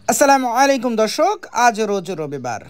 আসসালামু আলাইকুম দর্শক, আজ রোজ রবিবার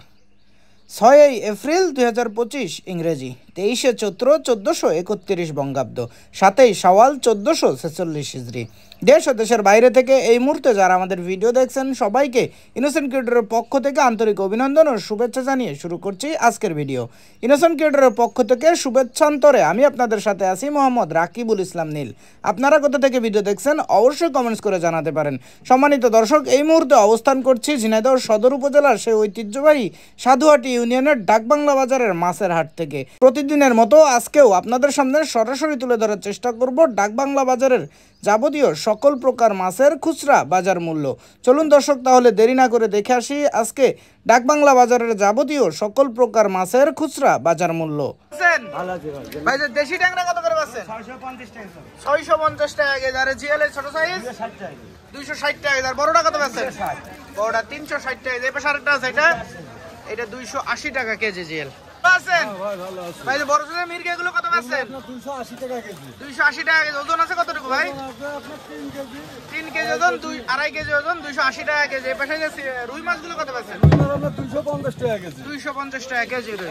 6 এপ্রিল 2025 ইংরেজি, 23 চৈত্র 1431 বঙ্গাব্দ, 7 শাওয়াল 1446 হিজরি। দেশ ও দেশের বাইরে থেকে এই মুহূর্তে যারা আমাদের ভিডিও দেখছেন সবাইকে ইনোসেন্ট ক্রিয়েটরের পক্ষ থেকে আন্তরিক অভিনন্দন ও শুভেচ্ছা জানিয়ে শুরু করছি আজকের ভিডিও। ইনোসেন্ট ক্রিয়েটরের পক্ষ থেকে শুভেচ্ছান্তরে আমি আপনাদের সাথে আছি মোহাম্মদ রাকিবুল ইসলাম নীল। আপনারা কোথা থেকে ভিডিও দেখছেন অবশ্যই কমেন্টস করে জানাতে পারেন। সম্মানিত দর্শক, এই মুহূর্তে অবস্থান করছি ঝিনাইদহ সদর উপজেলার সেই ঐতিহ্যবাহী সাধুহাটি ইউনিয়নের ডাকবাংলা বাজারের মাছের হাট থেকে। প্রতিদিনের মতো আজকেও আপনাদের সামনে সরাসরি তুলে ধরার চেষ্টা করব ডাকবাংলা বাজারের যাবতীয় সকল প্রকার মাছের খুচরা বাজার মূল্য। চলুন দর্শক, তাহলে দেরি না করে দেখে আসি আজকে ডাকবাংলা বাজারের যাবতীয় সকল প্রকার মাছের খুচরা বাজার মূল্য। ভাই যে দেশি ট্যাংরা কত করে পাচ্ছেন? 650 টাকা কেজি। আর জিএল ছোট সাইজ 260 টাকা কেজি। আর বড়টা কত পাচ্ছেন? বড়টা 360 টাকা কেজি। এই পাশে আরেকটা আছে, এটা 280 টাকা কেজি জিএল। ভাই যে বড় সাইজের মির্গি এগুলো কত পাচ্ছেন? 280 টাকা কেজি। 280 টাকা কেজি। ওজন আছে কতটুকু ভাই? 3 কেজি ওজন, 2.5 কেজি ওজন, 280 টাকা কেজি। এই পাশে যে রুই মাছগুলো কত পাচ্ছেন? 250 টাকা কেজি। 250 টাকা কেজি রুই।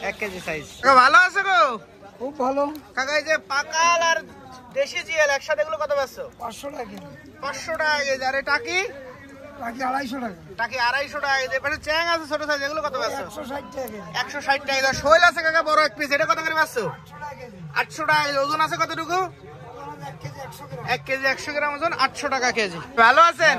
1 কেজি সাইজ। ভালো আছে গো? খুব ভালো কাকা। এই যে পাকাল আর দেশি জিএল একসাথে এগুলো কত পাচ্ছো? 500 টাকা কেজি। 500 টাকা কেজি। আর টাকি? টাকি 250 টাকা। টাকি 250 টাকা কেজি। এপাশে চ্যাং আছে ছোট সাইজ, এগুলো কত পাচ্ছো? 160 টাকা কেজি। 160 টাকা কেজি। শৈল আছে কাকা বড় এক পিস, এটা কত করে পাচ্ছো? 800 টাকা কেজি। ওজন আছে কতটুকু? 1 কেজি 100 গ্রাম ওজন, 800 টাকা কেজি। ভালো আছেন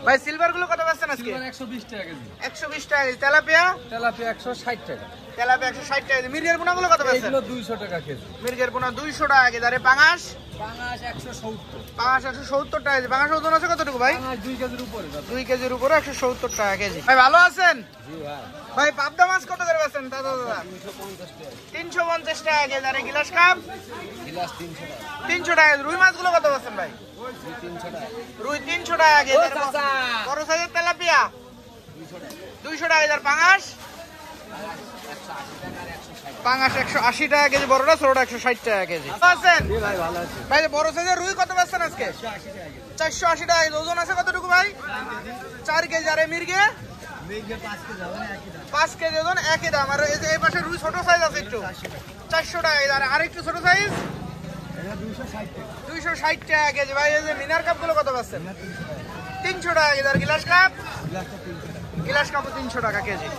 ভাই? সিলভার গুলো কত পাচ্ছেন আজকে? 120 টাকা কেজি। 120 টাকা কেজি। তেলাপিয়া? তেলাপিয়া 160 টাকা। তেলাপিয়া 160 টাকা কেজি। মির্গের পোনা গুলো কত পাচ্ছেন? এগুলো 200 টাকা কেজি। মির্গের পোনা 200 টাকা কেজি। আরে পাঙাশ? পাঙাশ 170। পাঙাশ 170 টাকা কেজি। পাঙাশ ওজন আছে কতটুকু ভাই? 2 কেজির উপরে। 2 কেজির উপরে 170 টাকা কেজি। ভাই ভালো আছেন? জি ভাই। ভাই পাবদা মাছ কত করে পাচ্ছেন দাদা? 350 টাকা কেজি। আরে গিলাস কাপ? গিলাস 300 টাকা। 300 টাকা। রুই মাছগুলো কত পাচ্ছেন ভাই? 300 টাকা। রুই 300 টাকা কেজি। বড় সাইজের তেলাপিয়া 200 টাকা কেজি। আর পাঙাশ? পাঙাশ 180 টাকা কেজি বড়টা, ছোটটা 160 টাকা কেজি। আছেন ভাই? ভালো আছি ভাই। বড় সাইজের রুই কত পাচ্ছেন আজকে? 480 টাকা কেজি। ওজন আছে কতটুকু ভাই? 4 কেজি। আর মির্গে? 5 কেজি ওজন, একই দাম। আর এই পাশে রুই ছোট সাইজ আছে একটু, 400 টাকা কেজি। আর একটু ছোট সাইজ 260 টাকা কেজি। ভাই এই যে মিনার কাপ গুলো কত পাচ্ছেন? 300 টাকা কেজি। আর গিলাস কাপ? গিলাস কাপও 300 টাকা কেজি।